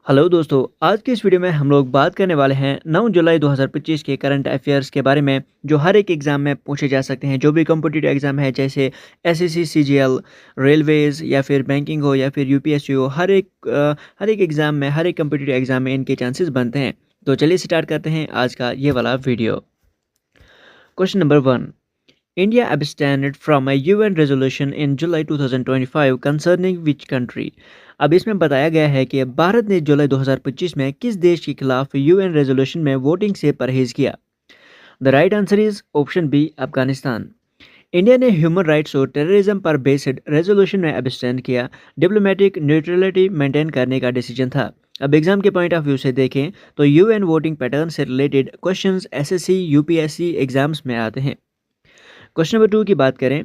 Hello दोस्तों, आज की इस वीडियो में हम लोग बात करने वाले हैं 9 जुलाई 2025 के करंट अफेयर्स के बारे में जो हर एक एग्ज़ाम में पूछे जा सकते हैं। जो भी कॉम्पिटिटिव एग्ज़ाम है जैसे एसएससी, सीजीएल, रेलवेज़ या फिर बैंकिंग हो या फिर यूपीएससी हो, हर एक एग्ज़ाम में, हर एक कॉम्पिटिटिव एग्ज़ाम में इनके चांसेस बनते हैं। तो चलिए स्टार्ट करते हैं आज का ये वाला video. Question number 1। India abstained from a UN resolution in July 2025 concerning which country? अब इसमें बताया गया है कि भारत ने जुलाई 2025 में किस देश के खिलाफ यूएन रेजोल्यूशन में वोटिंग से परहेज किया? The right answer is option B, Afghanistan. India ने ह्यूमन राइट्स और टेररिज्म पर बेस्ड रेजोल्यूशन में अब्सटेंड किया। डिप्लोमेटिक न्यूट्रलिटी मेंटेन करने का डिसीजन था। अब एग्जाम के पॉइंट ऑफ व्यू से देखें तो यूएन वोटिंग पैटर्न से related questions SSC UPSC exams में आते हैं। क्वेश्चन नंबर 2 की बात करें।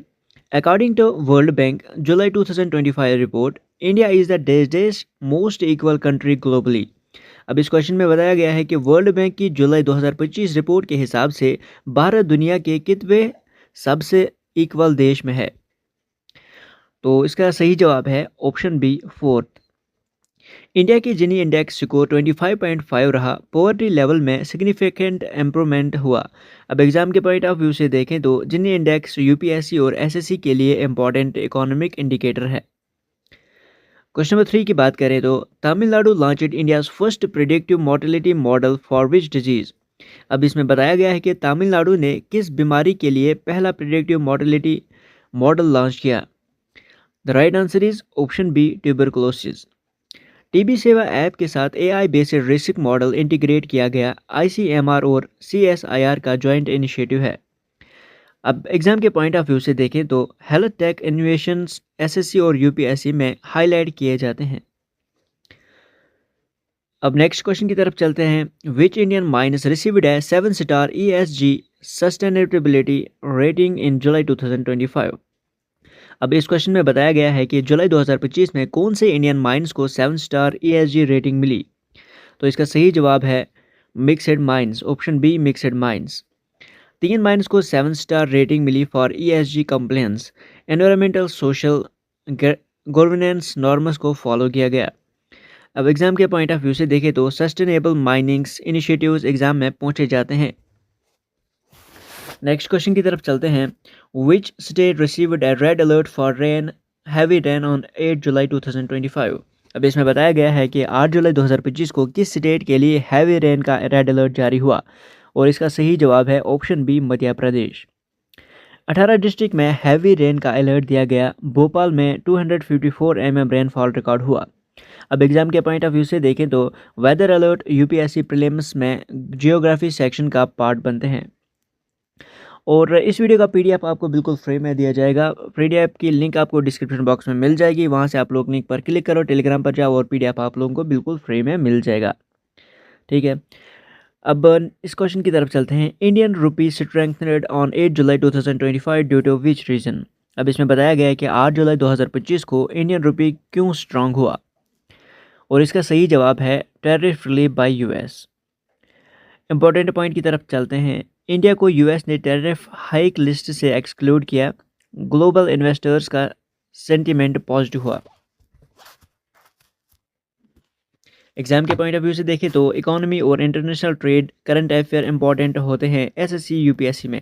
According to World Bank July 2025 report, India is the डेस्ट मोस्ट इक्वल कंट्री ग्लोबली। अब इस क्वेश्चन में बताया गया है कि वर्ल्ड बैंक की जुलाई 2025 रिपोर्ट के हिसाब से भारत दुनिया के कितवें सबसे इक्वल देश में है? तो इसका सही जवाब है ऑप्शन बी, फोर्थ। इंडिया की जिनी इंडेक्स स्कोर 25.5 रहा। पॉवर्टी लेवल में सिग्निफिकेंट इम्प्रूवमेंट हुआ। अब एग्जाम के पॉइंट ऑफ व्यू से देखें तो जिनी इंडेक्स यूपीएससी और एसएससी के लिए इंपॉर्टेंट इकोनॉमिक इंडिकेटर है। क्वेश्चन नंबर 3 की बात करें तो Tamil Nadu launched India's first predictive mortality model for which disease? अब इसमें बताया गया है कि तमिलनाडु ने किस बीमारी के लिए पहला प्रिडिक्टिव मोर्टेलिटी मॉडल लॉन्च किया? The right answer is option B, tuberculosis. TB Seva app के साथ AI based risk model integrate किया गया। आईसीएमआर और सीएसआईआर का जॉइंट इनिशिएटिव है। अब एग्जाम के पॉइंट ऑफ व्यू से देखें तो हेल्थ टेक इनोवेशंस एसएससी और यूपीएससी में हाईलाइट किए जाते हैं। अब नेक्स्ट क्वेश्चन की तरफ चलते हैं। Which Indian mines received a 7 star ESG sustainability rating in July 2025? अब इस क्वेश्चन में बताया गया है कि जुलाई 2025 में कौन से इंडियन माइंस को 7 स्टार ईएसजी रेटिंग मिली? तो इसका सही जवाब है mixed mines, option B, mixed mines. 3 mines को 7 स्टार रेटिंग मिली for ESG compliance, environmental, social, governance norms को फॉलो किया गया। अब एग्जाम के पॉइंट ऑफ व्यू से देखें तो सस्टेनेबल माइनिंग्स इनिशिएटिव्स एग्जाम में पूछे जाते हैं। नेक्स्ट क्वेश्चन की तरफ चलते हैं। Which state received A red alert for rain heavy rain on 8 July 2025? अब इसमें बताया गया है कि 8 जुलाई 2025 को किस स्टेट के लिए हैवी रेन का रेड अलर्ट जारी हुआ? और इसका सही जवाब है option B, Madhya Pradesh. 18 district में हैवी रेन का अलर्ट दिया गया। भोपाल में 254 रेनफॉल रिकॉर्ड हुआ। अब एग्जाम के पॉइंट ऑफ व्यू से देखें तो वेदर अलर्ट यूपीएससी प्रीलिम्स में जियोग्राफी सेक्शन का पार्ट बनते हैं। और इस वीडियो का पीडीएफ आपको बिल्कुल फ्री में दिया जाएगा। पीडीएफ की लिंक आपको डिस्क्रिप्शन बॉक्स में मिल जाएगी। वहां से आप लोग लिंक पर क्लिक करो, टेलीग्राम पर जाओ और पीडीएफ आप लोगों को बिल्कुल फ्री में मिल जाएगा। ठीक है, अब इस क्वेश्चन की तरफ चलते हैं। Indian rupee strengthened on 8 July 2025 due to which reason? अब इसमें बताया गया है कि 8 जुलाई 2025 को इंडियन रुपी क्यों स्ट्रांग हुआ? और इसका सही जवाब है tariff relief by US. Important point की तरफ चलते हैं। इंडिया को यूएस ने टैरिफ हाइक लिस्ट से एक्सक्लूड किया। ग्लोबल इन्वेस्टर्स का सेंटीमेंट पॉजिटिव हुआ। एग्जाम के पॉइंट ऑफ व्यू से देखें तो इकोनॉमी और international trade current affair important होते हैं एसएससी यूपीएससी में।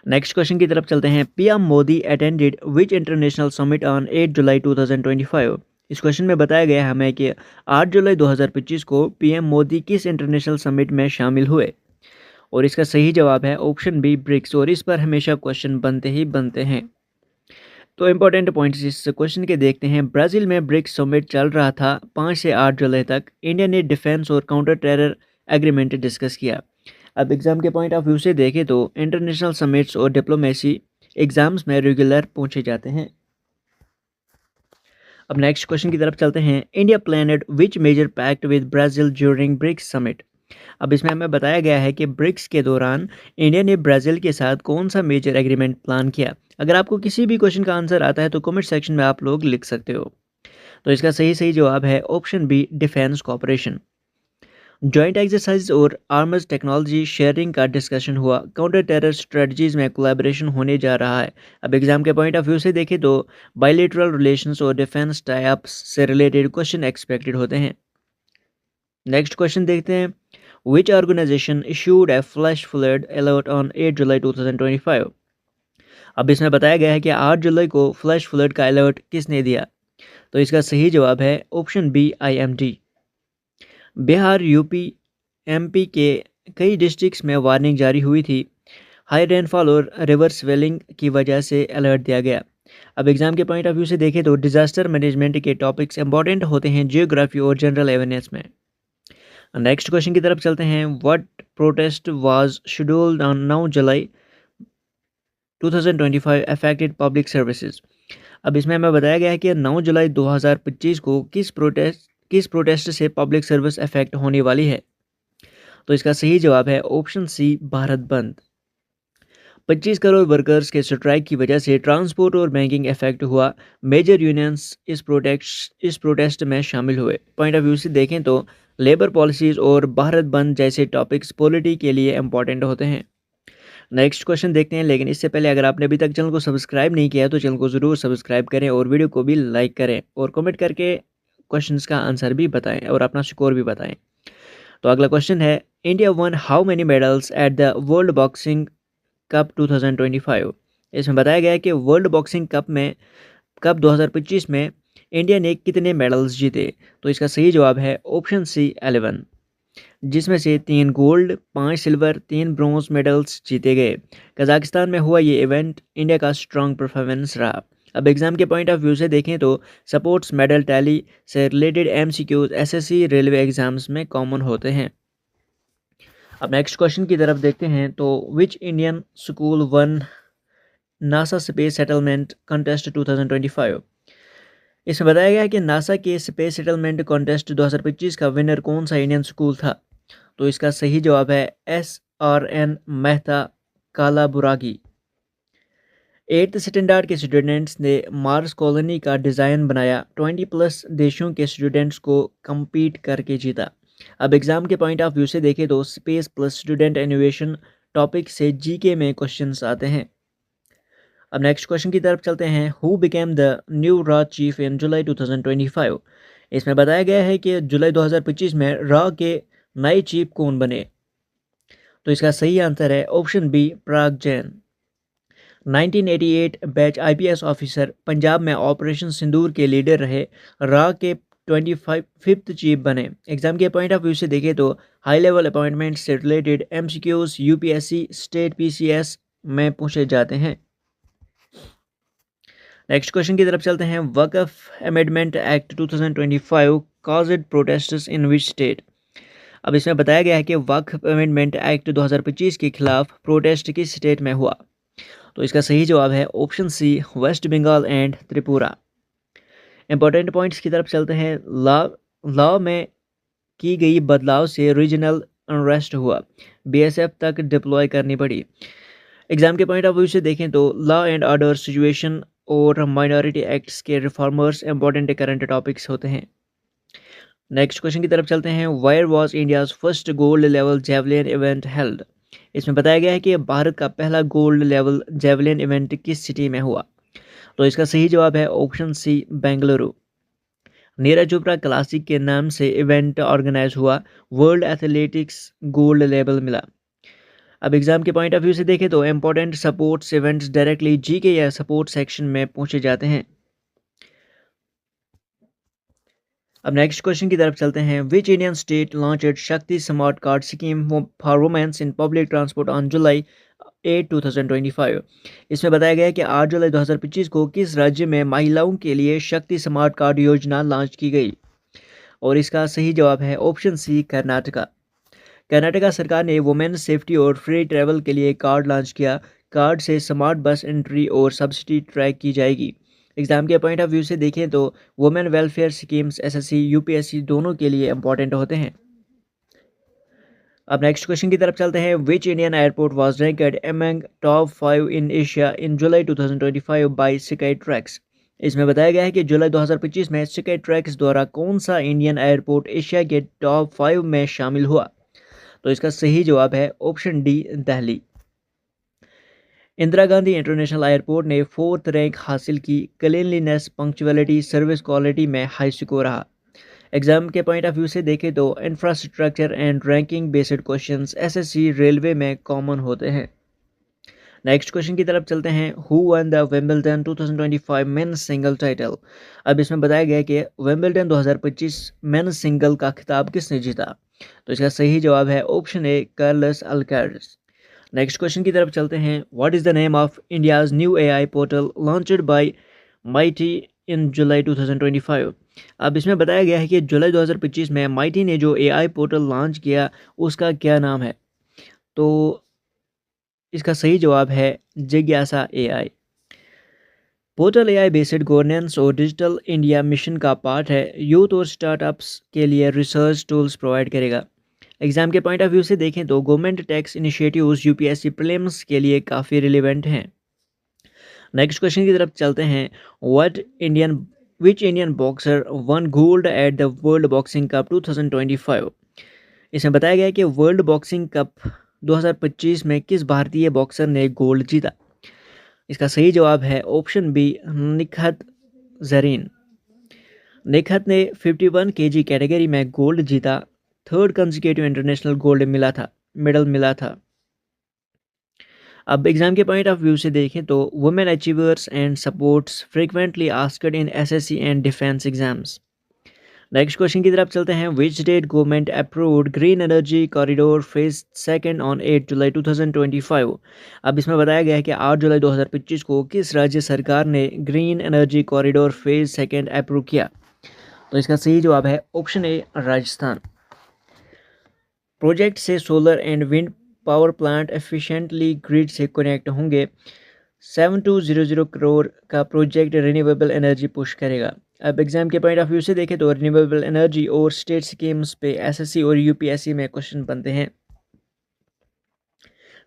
नेक्स्ट क्वेश्चन की तरफ चलते हैं। PM Modi attended which international summit on 8 July 2025? इस क्वेश्चन में बताया गया है हमें कि 8 जुलाई 2025 को पीएम मोदी किस इंटरनेशनल समिट में शामिल हुए? और इसका सही जवाब है ऑप्शन बी, ब्रिक्स। और इस पर हमेशा क्वेश्चन बनते ही बनते हैं। तो इंपॉर्टेंट पॉइंट्स इस क्वेश्चन के देखते हैं। ब्राज़ील में ब्रिक्स समिट चल रहा था 5 से 8 जुलाई तक। इंडिया ने डिफेंस और काउंटर टेरर एग्रीमेंट डिस्कस किया। अब एग्जाम के पॉइंट ऑफ व्यू से देखें तो इंटरनेशनल समिट्स और डिप्लोमेसी एग्जाम्स में रेगुलर पूछे जाते हैं। अब नेक्स्ट क्वेश्चन की तरफ चलते हैं। India planned which major pact with Brazil during BRICS summit? अब इसमें हमें बताया गया है कि ब्रिक्स के दौरान इंडिया ने ब्राज़ील के साथ कौन सा मेजर एग्रीमेंट प्लान किया। अगर आपको किसी भी क्वेश्चन का आंसर आता है तो कमेंट सेक्शन में आप लोग लिख सकते हो। तो इसका सही जवाब है option B, defence cooperation. Joint exercise और आर्मर्स टेक्नोलॉजी शेयरिंग का डिस्कशन हुआ। काउंटर टेरर स्ट्रेटजीज में कोलैबोरेशन होने जा रहा है। अब एग्जाम के पॉइंट ऑफ व्यू से देखें तो बायलैटरल रिलेशंस और डिफेंस टाई अप्स से रिलेटेड क्वेश्चन एक्सपेक्टेड होते हैं। नेक्स्ट क्वेश्चन देखते हैं, which organisation issued a flash flood alert on 8 July 2025। अब इसमें बताया गया है कि 8 जुलाई को फ्लैश फ्लड का अलर्ट किसने दिया। तो इसका सही जवाब है option B, IMD. Bihar, UP, MP के कई डिस्ट्रिक्ट्स में वार्निंग जारी हुई थी। हाई रेनफॉल और रिवर स्वेलिंग की वजह से अलर्ट दिया गया। अब एग्जाम के पॉइंट ऑफ व्यू से देखें तो डिजास्टर मैनेजमेंट के टॉपिक्स इंपॉर्टेंट होते हैं जियोग्राफी और जनरल अवेयरनेस में। नेक्स्ट क्वेश्चन की तरफ चलते हैं, what protest was scheduled on 9 July 2025 affected public services. अब इसमें हमें बताया गया है कि 9 जुलाई 2025 को किस प्रोटेस्ट से पब्लिक सर्विस अफेक्ट होने वाली है। तो इसका सही जवाब है ऑप्शन सी, भारत बंद। 25 करोड़ वर्कर्स के स्ट्राइक की वजह से ट्रांसपोर्ट और बैंकिंग इफेक्ट हुआ। मेजर यूनियंस इस प्रोटेस्ट में शामिल हुए। पॉइंट ऑफ व्यू से देखें तो लेबर पॉलिसीज और भारत बंद जैसे टॉपिक्स पॉलिटी के लिए इंपॉर्टेंट होते हैं। नेक्स्ट क्वेश्चन देखते हैं, लेकिन इससे पहले अगर आपने अभी तक चैनल को सब्सक्राइब नहीं किया तो चैनल को ज़रूर सब्सक्राइब करें और वीडियो को भी लाइक करें और कमेंट करके क्वेश्चंस का आंसर भी बताएं और अपना स्कोर भी बताएं। तो अगला क्वेश्चन है, India one how many medals at the world boxing cup 2025। इसमें बताया गया है कि वर्ल्ड बॉक्सिंग कप 2025 में इंडिया ने कितने मेडल्स जीते। तो इसका सही जवाब है ऑप्शन सी, 11, जिसमें से 3 गोल्ड, 5 सिल्वर, 3 ब्रॉन्ज मेडल्स जीते गए। कजाकिस्तान में हुआ ये इवेंट इंडिया का स्ट्रॉन्ग परफॉर्मेंस रहा। अब एग्जाम के पॉइंट ऑफ व्यू से देखें तो स्पोर्ट्स मेडल टैली से related MCQs SSC railway exams में कॉमन होते हैं। अब नेक्स्ट क्वेश्चन की तरफ देखते हैं, तो which Indian school one NASA space settlement contest 2025। इसमें बताया गया है कि नासा के स्पेस सेटलमेंट कॉन्टेस्ट 2025 का विनर कौन सा इंडियन स्कूल था। तो इसका सही जवाब है SRN Mehta Kalaburagi. 8th standard के स्टूडेंट्स ने मार्स कॉलोनी का डिज़ाइन बनाया। 20+ देशों के स्टूडेंट्स को compete करके जीता। अब एग्ज़ाम के पॉइंट ऑफ व्यू से देखें तो space plus student innovation topic से जीके में क्वेश्चंस आते हैं। अब नेक्स्ट क्वेश्चन की तरफ चलते हैं, हु बिकेम द न्यू रॉ चीफ इन जुलाई 2025। इसमें बताया गया है कि जुलाई 2025 में रॉ के नए चीफ कौन बने। तो इसका सही आंसर है option B, Parag Jain. 1988 batch IPS officer, Punjab में ऑपरेशन सिंदूर के लीडर रहे। रॉ के 25th चीफ बने। एग्जाम के पॉइंट ऑफ व्यू से देखें तो हाई लेवल अपॉइंटमेंट से related MCQs UPSC state PCS में पूछे जाते हैं। नेक्स्ट क्वेश्चन की तरफ चलते हैं, Waqf amendment act 2025 caused protests in which state. अब इसमें बताया गया है कि वक्फ अमेंडमेंट एक्ट 2025 के खिलाफ प्रोटेस्ट किस स्टेट में हुआ। तो इसका सही जवाब है option C, West Bengal and Tripura. Important points की तरफ चलते हैं, लॉ में की गई बदलाव से रीजनल अनरेस्ट हुआ। बीएसएफ तक डिप्लॉय करनी पड़ी। एग्जाम के पॉइंट ऑफ व्यू से देखें तो लॉ एंड ऑर्डर सिचुएशन और माइनॉरिटी एक्ट्स के रिफॉर्मर्स इंपॉर्टेंट करंट टॉपिक्स होते हैं। नेक्स्ट क्वेश्चन की तरफ चलते हैं, where was India's first gold level javelin event held. इसमें बताया गया है कि भारत का पहला गोल्ड लेवल जेवलिन इवेंट किस सिटी में हुआ। तो इसका सही जवाब है option C, Bengaluru. Neeraj Chopra classic के नाम से इवेंट ऑर्गेनाइज हुआ। वर्ल्ड एथलेटिक्स गोल्ड लेवल मिला। अब एग्जाम के पॉइंट ऑफ व्यू से देखें तो important sports events directly GK या सपोर्ट सेक्शन में पूछे जाते हैं। अब नेक्स्ट क्वेश्चन की तरफ चलते हैं, which Indian state launched Shakti smart card scheme for womens in public transport on July 8 2025। इसमें बताया गया है कि 8 जुलाई 2025 को किस राज्य में महिलाओं के लिए शक्ति स्मार्ट कार्ड योजना लॉन्च की गई। और इसका सही जवाब है ऑप्शन सी, कर्नाटका। कर्नाटका सरकार ने वुमेन सेफ्टी और फ्री ट्रैवल के लिए कार्ड लॉन्च किया। कार्ड से स्मार्ट बस एंट्री और सब्सिडी ट्रैक की जाएगी। एग्जाम के पॉइंट ऑफ व्यू से देखें तो women welfare schemes SSC UPSC दोनों के लिए इंपॉर्टेंट होते हैं। अब नेक्स्ट क्वेश्चन की तरफ चलते हैं, which Indian airport was ranked among top 5 in Asia in July 2025 by Skytrax. इसमें बताया गया है कि जुलाई 2025 में स्काई ट्रैक्स द्वारा कौन सा इंडियन एयरपोर्ट एशिया के टॉप 5 में शामिल हुआ। तो इसका सही जवाब है option D, Delhi. Indira Gandhi international airport ने 4th रैंक हासिल की। क्लीनलीनेस, पंक्चुअलिटी, सर्विस क्वालिटी में हाई स्कोर रहा। एग्जाम के पॉइंट ऑफ व्यू से देखें तो infrastructure and ranking based questions SSC railway में कॉमन होते हैं। नेक्स्ट क्वेश्चन की तरफ चलते हैं। Who one the Wimbledon 2025 men's single title. अब इसमें बताया गया है कि विंबलडन 2025 मेंस सिंगल का खिताब किसने जीता। तो इसका सही जवाब है option A Carlos Alcaraz. Next question की तरफ चलते हैं। What is the name of India's new AI portal launched by MeitY in July 2025। अब इसमें बताया गया है कि जुलाई 2025 में माइटी ने जो एआई पोर्टल लॉन्च किया उसका क्या नाम है। तो इसका सही जवाब है जिज्ञासा AI. Portal AI based governance और डिजिटल इंडिया मिशन का पार्ट है। यूथ और स्टार्टअप्स के लिए रिसर्च टूल्स प्रोवाइड करेगा। एग्जाम के पॉइंट ऑफ व्यू से देखें तो government tax initiatives UPSC prelims के लिए काफ़ी रिलेवेंट हैं। नेक्स्ट क्वेश्चन की तरफ चलते हैं। Which Indian boxer one gold at the world boxing cup 2025। इसमें बताया गया है कि वर्ल्ड बॉक्सिंग कप 2025 में किस भारतीय बॉक्सर ने गोल्ड जीता। इसका सही जवाब है ऑप्शन बी निखत जरीन। निखत ने 51 केजी कैटेगरी में गोल्ड जीता। Third consecutive international gold medal मिला था। अब एग्जाम के पॉइंट ऑफ व्यू से देखें तो women achievers and supports frequently asked in SSC and defence exams. Next question की तरफ चलते हैं। Which state government approved green energy corridor phase second on 8 July 2025। अब इसमें बताया गया है कि 8 जुलाई 2025 को किस राज्य सरकार ने green energy corridor phase second approve किया। तो इसका सही जवाब है ऑप्शन ए राजस्थान। प्रोजेक्ट से solar and wind power plant efficiently grid से कनेक्ट होंगे। 7200 करोड़ का प्रोजेक्ट रिन्यूएबल एनर्जी पुश करेगा। अब एग्जाम के पॉइंट ऑफ व्यू से देखें तो रिन्यूएबल एनर्जी और स्टेट स्कीम्स पे एसएससी और यूपीएससी में क्वेश्चन बनते हैं।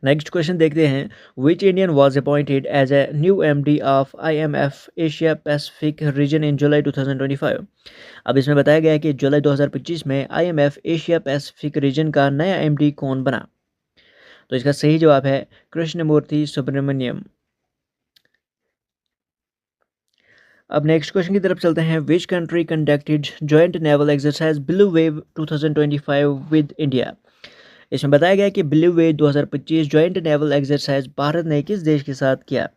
नेक्स्ट क्वेश्चन देखते हैं। Which Indian was appointed as a new MD of IMF Asia Pacific region in July 2025। अब इसमें बताया गया है कि जुलाई 2025 में आईएमएफ एशिया पैसिफिक रीजन का नया एमडी कौन बना। तो इसका सही जवाब है कृष्णमूर्ति सुब्रमण्यम। अब नेक्स्ट क्वेश्चन की तरफ चलते हैं। Which country conducted joint naval exercise blue wave 2025 with India. इसमें बताया गया कि blue wave 2025 joint naval exercise Bharat ने किस देश के साथ किया।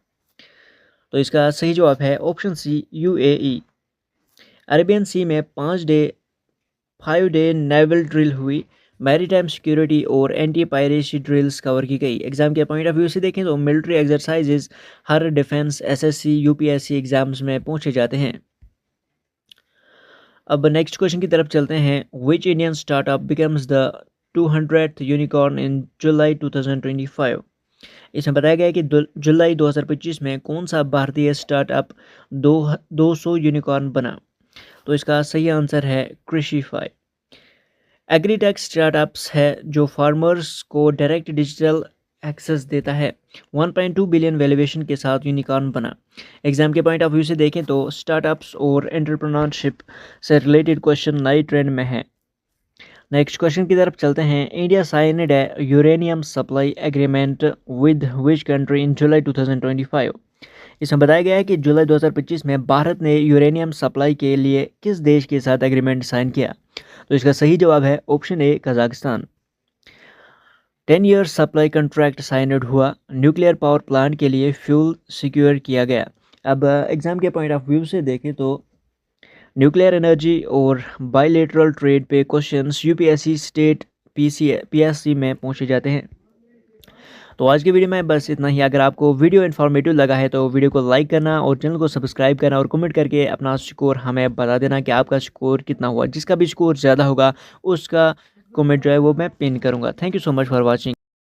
तो इसका सही जवाब है ऑप्शन सी यूएई। अरेबियन सी में 5 डे नेवल ड्रिल हुई। मैरीटाइम सिक्योरिटी और एंटी पायरेसी ड्रिल्स कवर की गई। एग्जाम के पॉइंट ऑफ व्यू से देखें तो मिलिट्री एक्सरसाइजेज हर डिफेंस एसएससी यूपीएससी एग्जाम्स में पूछे जाते हैं। अब नेक्स्ट क्वेश्चन की तरफ चलते हैं। Which Indian startup becomes the 200th unicorn in July 2025। इसमें बताया गया है कि जुलाई 2025 में कौन सा भारतीय स्टार्टअप 200 यूनिकॉर्न बना। तो इसका सही आंसर है कृषिफाई। एग्रीटेक स्टार्टअप्स है जो फार्मर्स को डायरेक्ट डिजिटल एक्सेस देता है। 1.2 बिलियन वैल्यूएशन के साथ यूनिकॉर्न बना। एग्जाम के पॉइंट ऑफ व्यू से देखें तो स्टार्टअप्स और एंटरप्रेन्योरशिप से रिलेटेड क्वेश्चन नई ट्रेंड में है। नेक्स्ट क्वेश्चन की तरफ चलते हैं। India signed a uranium supply agreement with which country in July 2025। इसमें बताया गया है कि जुलाई 2025 में भारत ने यूरेनियम सप्लाई के लिए किस देश के साथ एग्रीमेंट साइन किया। तो इसका सही जवाब है ऑप्शन ए Kazakhstan. 10 year supply contract signed हुआ। न्यूक्लियर पावर प्लांट के लिए फ्यूल सिक्योर किया गया। अब एग्जाम के पॉइंट ऑफ व्यू से देखें तो न्यूक्लियर एनर्जी और बायलैटरल ट्रेड पे क्वेश्चंस यूपीएससी स्टेट पीएससी में पूछे जाते हैं। तो आज की वीडियो में बस इतना ही। अगर आपको वीडियो इन्फॉर्मेटिव लगा है तो वीडियो को लाइक करना और चैनल को सब्सक्राइब करना और कमेंट करके अपना स्कोर हमें बता देना कि आपका स्कोर कितना हुआ। जिसका भी स्कोर ज़्यादा होगा उसका कमेंट जो है वो मैं पिन करूँगा। Thank you so much for watching.